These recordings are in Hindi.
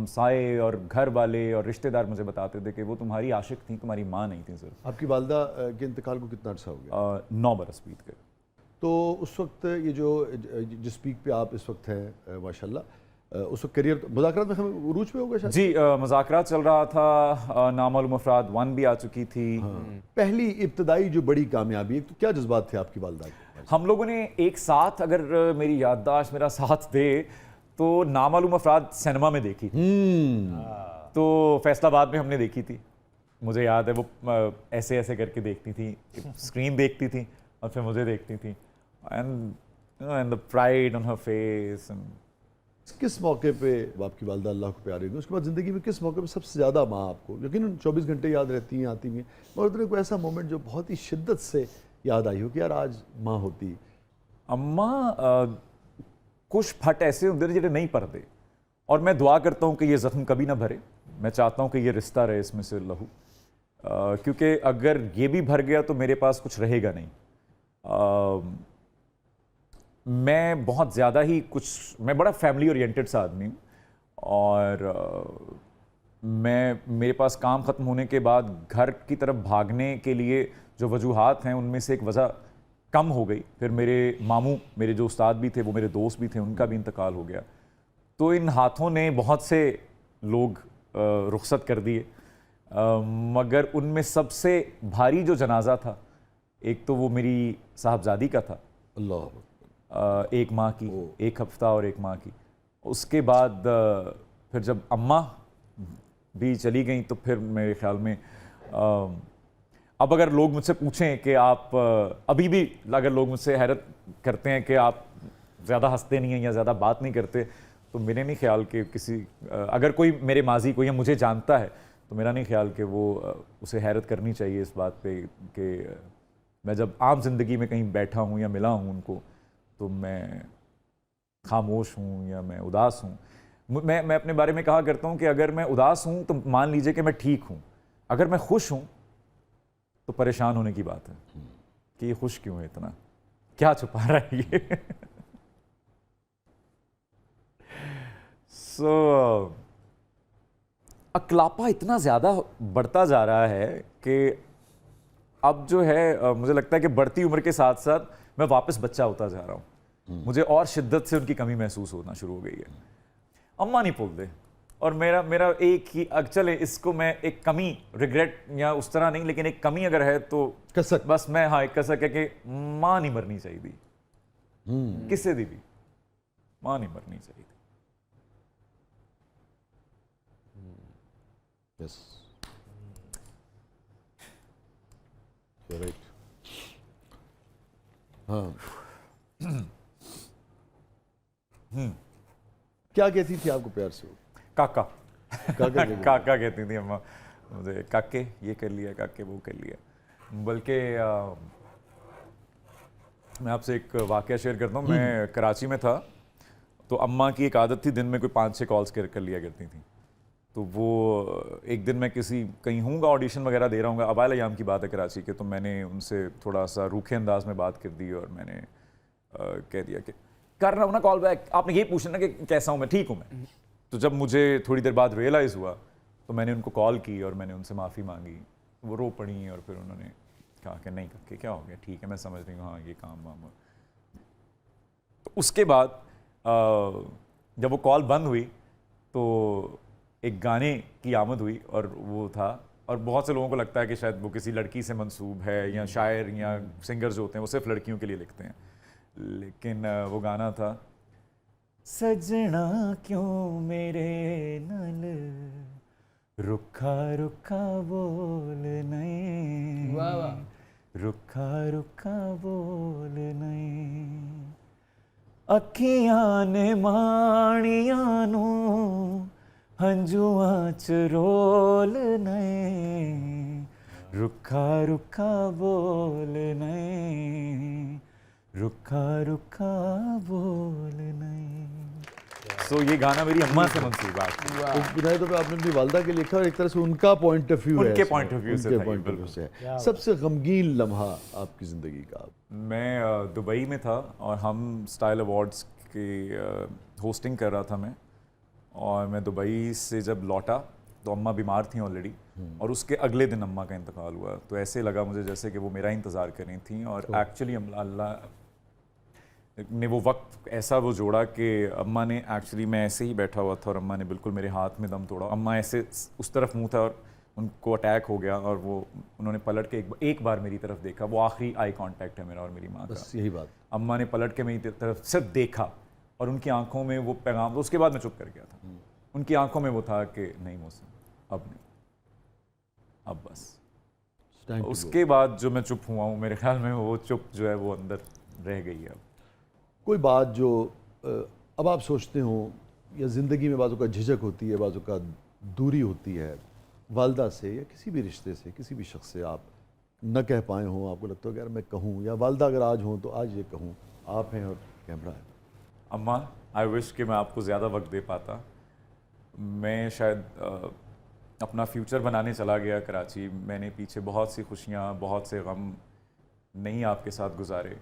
हमसाए और घर वाले और रिश्तेदार मुझे बताते थे कि वो तुम्हारी आशिक थी, तुम्हारी माँ नहीं थी सिर्फ। आपकी वालदा के इंतकाल को कितना अर्सा हो गया? 9 बरस बीत गए। तो उस वक्त ये जो जिस पीक पे आप इस वक्त हैं माशाल्लाह, उस वक्त करियर मुज़ाकरात में हमें उरूज पे होगा शायद? जी, मुज़ाकरात चल रहा था, नामालूम अफराद 1 भी आ चुकी थी। पहली इब्तदाई जो बड़ी कामयाबी, तो क्या जज्बात थे आपकी वालदा के? हम लोगों ने एक साथ, अगर मेरी याददाश्त मेरा साथ दे, तो नामालूम अफराद सिनेमा में देखी थी। तो फैसलाबाद में हमने देखी थी, मुझे याद है। वो ऐसे ऐसे करके देखती थी, स्क्रीन देखती थी और फिर मुझे देखती थी, and the pride on her face. किस मौके पे आपकी वालदा अल्लाह को प्यारी हुई? उसके बाद ज़िंदगी में किस मौके पे सबसे ज़्यादा माँ आपको, यकीनन 24 घंटे याद रहती हैं, आती हैं, मगर उतने कोई ऐसा मोमेंट जो बहुत ही शिद्दत से याद आई हो कि यार आज माँ होती? अम्मा कुछ फट ऐसे होंगे जेह्ड़े नहीं भरते, और मैं दुआ करता हूँ कि ये ज़ख्म कभी ना भरे। मैं चाहता हूँ कि ये रिश्ता रहे इसमें से लहू, क्योंकि अगर ये भी भर गया तो मेरे पास कुछ रहेगा नहीं। मैं बहुत ज़्यादा ही मैं बड़ा फैमिली ओरिएंटेड सा आदमी हूँ, और मेरे पास काम ख़त्म होने के बाद घर की तरफ भागने के लिए जो वजूहात हैं उनमें से एक वजह कम हो गई। फिर मेरे मामू, मेरे जो उस्ताद भी थे, वो मेरे दोस्त भी थे, उनका भी इंतकाल हो गया। तो इन हाथों ने बहुत से लोग रुखसत कर दिए, मगर उनमें सबसे भारी जो जनाजा था, एक तो वो मेरी साहबजादी का था, अल्लाह, एक माँ की, एक हफ्ता और एक माँ की। उसके बाद फिर जब अम्मा भी चली गई तो फिर मेरे ख्याल में अब अगर लोग मुझसे पूछें कि आप अभी भी, अगर लोग मुझसे हैरत करते हैं कि आप ज़्यादा हंसते नहीं हैं या ज़्यादा बात नहीं करते, तो मेरे नहीं ख्याल कि किसी, अगर कोई मेरे माजी को या मुझे जानता है तो मेरा नहीं ख्याल कि वो उसे हैरत करनी चाहिए इस बात पे कि मैं जब आम जिंदगी में कहीं बैठा हूँ या मिला हूँ उनको, तो मैं खामोश हूँ या मैं उदास हूँ। मैं अपने बारे में कहा करता हूँ कि अगर मैं उदास हूँ तो मान लीजिए कि मैं ठीक हूँ, अगर मैं खुश हूँ तो परेशान होने की बात है कि ये खुश क्यों है, इतना क्या छुपा रहा है ये। अकलापा इतना ज़्यादा बढ़ता जा रहा है कि अब जो है मुझे लगता है कि बढ़ती उम्र के साथ साथ मैं वापस बच्चा होता जा रहा हूँ। मुझे और शिद्दत से उनकी कमी महसूस होना शुरू हो गई है। अम्मा नहीं बोलते, और मेरा एक ही, चले इसको मैं एक कमी, रिग्रेट या उस तरह नहीं, लेकिन एक कमी अगर है तो कसक, बस मैं, हाँ, एक कसक है कि माँ नहीं मरनी चाहिए थी, किसी दी भी माँ नहीं मरनी चाहिए थी। Yes, right. हाँ, क्या कहती थी आपको प्यार से? काका काका काका कहती थी अम्मा मुझे, काके ये कर लिया, काके वो कर लिया। बल्कि मैं आपसे एक वाकया शेयर करता हूँ। मैं कराची में था, तो अम्मा की एक आदत थी, दिन में कोई 5-6 कॉल्स कर लिया करती थी। तो वो एक दिन मैं कहीं हूँगा, ऑडिशन वगैरह दे रहा हूँ, अवाइल अयाम की बात है कराची के, तो मैंने उनसे थोड़ा सा रूखे अंदाज में बात कर दी और मैंने कह दिया कि कर रहा हूँ ना कॉल बैक, आपने यही पूछना कि कैसा हूँ मैं, ठीक हूँ मैं। तो जब मुझे थोड़ी देर बाद रियलाइज़ हुआ तो मैंने उनको कॉल की और मैंने उनसे माफ़ी मांगी। वो रो पड़ी और फिर उन्होंने कहा कि नहीं करके क्या हो गया, ठीक है मैं समझ रही हूँ, हाँ ये काम वाम। तो उसके बाद जब वो कॉल बंद हुई तो एक गाने की आमद हुई, और वो था, और बहुत से लोगों को लगता है कि शायद वो किसी लड़की से मंसूब है, या शायर या सिंगर जो होते हैं वो सिर्फ लड़कियों के लिए लिखते हैं, लेकिन वो गाना था, सजना क्यों मेरे नल रुखा रुखा बोल नहीं, वाह वाह, रुखा रुखा बोल नहीं, अखियां ने माणियां नू हंजुआं च रोल नहीं, रुखा रुखा बोल नहीं, रुखा रुखा बोल नहीं। सो ये गाना मेरी अम्मा से मंसूब है। बुनियादी तौर पर आपने अपनी वालदा के लिखा और एक तरह से उनका पॉइंट ऑफ व्यू है, उनके पॉइंट ऑफ व्यू से, उनके पॉइंट ऑफ व्यू से है। सबसे गमगीन लम्हा आपकी ज़िंदगी का? मैं दुबई में था और हम स्टाइल अवार्ड्स की होस्टिंग कर रहा था मैं, और मैं दुबई से जब लौटा तो अम्मा बीमार थी ऑलरेडी, और उसके अगले दिन अम्मा का इंतकाल हुआ। तो ऐसे लगा मुझे जैसे कि वो मेरा इंतज़ार कर रही थी, और एक्चुअली अल्लाह ने वो वक्त ऐसा वो जोड़ा कि अम्मा ने एक्चुअली, मैं ऐसे ही बैठा हुआ था और अम्मा ने बिल्कुल मेरे हाथ में दम तोड़ा। अम्मा ऐसे उस तरफ मुंह था और उनको अटैक हो गया, और वो उन्होंने पलट के एक बार मेरी तरफ देखा। वो आखिरी आई कांटेक्ट है मेरा और मेरी माँ का। बस यही बात। अम्मा ने पलट के मेरी तरफ सिर्फ देखा और उनकी आंखों में वो पैगाम, तो उसके बाद मैं चुप कर गया था। उनकी आंखों में वो था कि नहीं मौसम, अब नहीं, अब बस। उसके बाद जो मैं चुप हुआ हूँ, मेरे ख्याल में वो चुप जो है वो अंदर रह गई है। अब कोई बात जो अब आप सोचते हो, या ज़िंदगी में बाज़ों का झिझक होती है, बाज़ों का दूरी होती है वालदा से या किसी भी रिश्ते से, किसी भी शख्स से, आप न कह पाए हों, आपको लगता है कि यार मैं कहूँ, या वालदा अगर आज हों तो आज ये कहूँ, आप हैं और कैमरा है। अम्मा, आई विश कि मैं आपको ज़्यादा वक्त दे पाता। मैं शायद अपना फ्यूचर बनाने चला गया कराची। मैंने पीछे बहुत सी खुशियाँ, बहुत से गम नहीं आपके साथ गुजारे।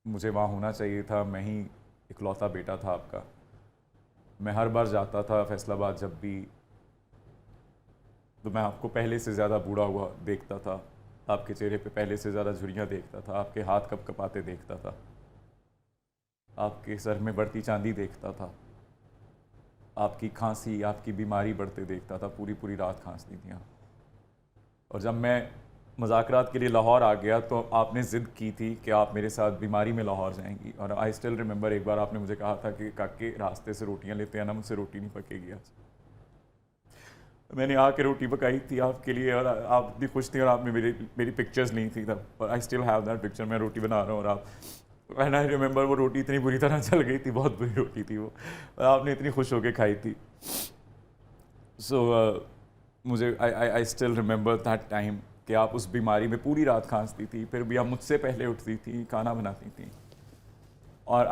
मुझे वहाँ होना चाहिए था, मैं ही इकलौता बेटा था आपका। मैं हर बार जाता था फैसलाबाद जब भी, तो मैं आपको पहले से ज़्यादा बूढ़ा हुआ देखता था, आपके चेहरे पे पहले से ज़्यादा झुर्रियाँ देखता था, आपके हाथ कपकपाते देखता था, आपके सर में बढ़ती चांदी देखता था, आपकी खांसी, आपकी बीमारी बढ़ते देखता था। पूरी पूरी रात खांसती थी आप। और जब मैं मज़ाकरात के लिए लाहौर आ गया तो आपने ज़िद की थी कि आप मेरे साथ बीमारी में लाहौर जाएंगी। और आई स्टिल रिमेंबर एक बार आपने मुझे कहा था कि काके रास्ते से रोटियां लेते हैं ना, मुझसे रोटी नहीं पकेगी आज। मैंने आके रोटी पकाई थी आपके लिए, और आप इतनी खुश थी, और आपने मेरी पिक्चर्स ली थी तब। और I still have that picture. मैं रोटी बना रहा हूँ और आप, एंड आई रिमेंबर वो रोटी इतनी बुरी तरह जल गई थी, बहुत बुरी रोटी थी वो, और आपने इतनी खुश होकर खाई थी। सो मुझे I still remember that time कि आप उस बीमारी में पूरी रात खांसती थी, फिर भी आप मुझसे पहले उठती थी, खाना बनाती थी। और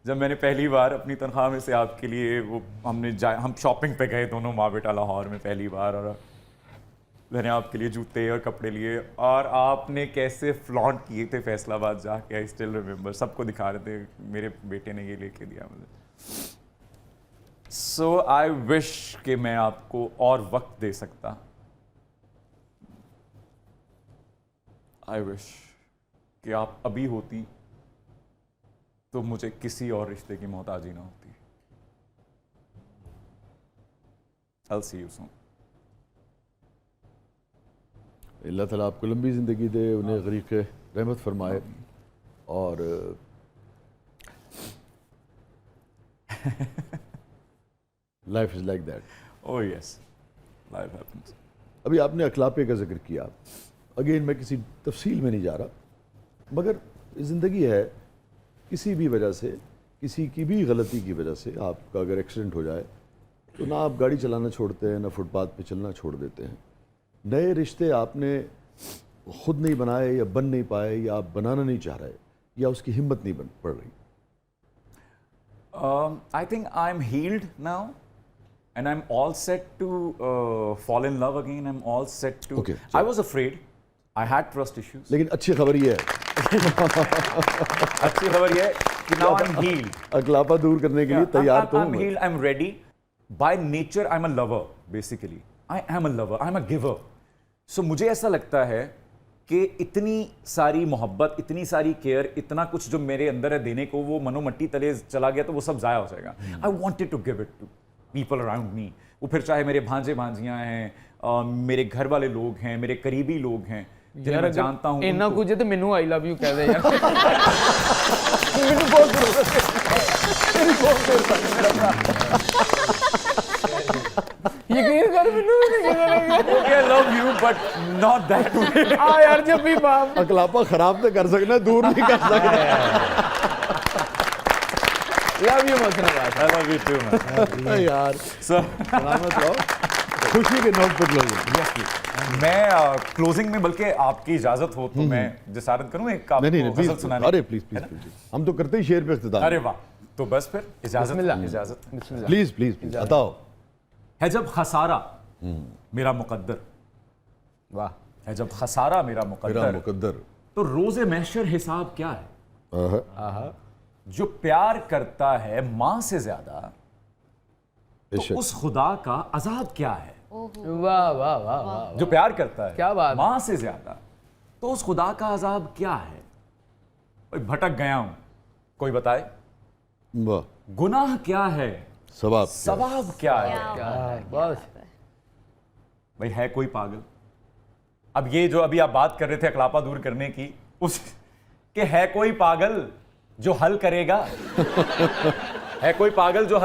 जब मैंने पहली बार अपनी तनख्वाह में से आपके लिए वो हम शॉपिंग पे गए दोनों माँ बेटा लाहौर में पहली बार, और मैंने आपके लिए जूते और कपड़े लिए, और आपने कैसे फ्लॉन्ट किए थे फैसलाबाद जाके। आई स्टिल रिमेंबर, सबको दिखा रहे थे मेरे बेटे ने ये लेके दिया मुझे। सो आई विश कि मैं आपको और वक्त दे सकता। आई विश कि आप अभी होती तो मुझे किसी और रिश्ते की मोहताजी ना होती। I'll see you soon. अल्लाह ताला आपको लंबी ज़िंदगी दे, उन्हें गरीक़ रहमत फरमाए। और life is like that. Oh yes, life happens. अभी आपने अखलाक़े का जिक्र किया, अगेन मैं किसी तफसील में नहीं जा रहा, मगर ज़िंदगी है, किसी भी वजह से, किसी की भी गलती की वजह से आपका अगर एक्सीडेंट हो जाए तो ना आप गाड़ी चलाना छोड़ते हैं, ना फुटपाथ पे चलना छोड़ देते हैं। नए रिश्ते आपने खुद नहीं बनाए, या बन नहीं पाए, या आप बनाना नहीं चाह रहे, या उसकी हिम्मत नहीं बन पड़ रही? I think I'm healed now, and I'm all set to fall in love again. I'm all set to. Okay, I was afraid. I had trust issues. लेकिन अच्छी खबर ये है, अच्छी खबर ये है कि now I'm healed. अगलापा दूर करने के लिए तैयार तो I'm हूं। healed. I'm ready. By nature, I'm a lover. Basically, I am a lover. I'm a giver. So मुझे ऐसा लगता है कि इतनी सारी मोहब्बत, इतनी सारी केयर, इतना कुछ जो मेरे अंदर है देने को, वो मनो मट्टी तले चला गया तो वो सब जाया हो जाएगा। I wanted to give it to people around me. वो फिर चाहे मेरे भांजे भांजियां हैं, मेरे घर वाले लोग हैं, मेरे करीबी लोग हैं जिन्हें मैं जानता हूँ। इन्ना कुछ है तो मैनू आई लव यू कह दे यार। मैनू बहुत जरूरत है, मेरी बहुत जरूरत है। यकीन कर, मैनू I love you, but not that way. आ यार, जब भी बाप अकलापा खराब तो कर सकना, दूर नहीं कर सकना। लव यू मसनवाज। I love you too, man. यार So, सलामत रहो, खुशी के नोट पे क्लोजिंग। मैं क्लोजिंग में, बल्कि आपकी इजाजत हो तो मैं जिसारत करूं एक आपको नहीं गजल प्लीज, सुनाने। अरे प्लीज प्लीज प्लीज, हम तो करते ही शेर पे इख्तिताम। अरे वाह, तो बस फिर इजाजत, बिस्मिल्लाह। इजाजत बिस्मिल्लाह। प्लीज प्लीज प्लीज बताओ। है जब खसारा मेरा मुकद्दर, वाह। है जब खसारा मेरा मेरा मुकद्दर, मुकद्दर। तो रोज़े महशर हिसाब क्या है? आहा, आहा। जो प्यार करता है मां से ज्यादा, तो बेशक। उस खुदा का अजाब क्या है? वाह वाह वाह वाह। जो प्यार करता है क्या बात। मां से ज्यादा, तो उस खुदा का अजाब क्या है? भाई भटक गया हूं, कोई बताए। वाह, गुनाह क्या है, सवाब सवाब क्या है? बस भाई है कोई पागल? अब ये जो अभी आप बात कर रहे थे अकलापा दूर करने की, उस के है कोई पागल जो हल करेगा? है कोई पागल जो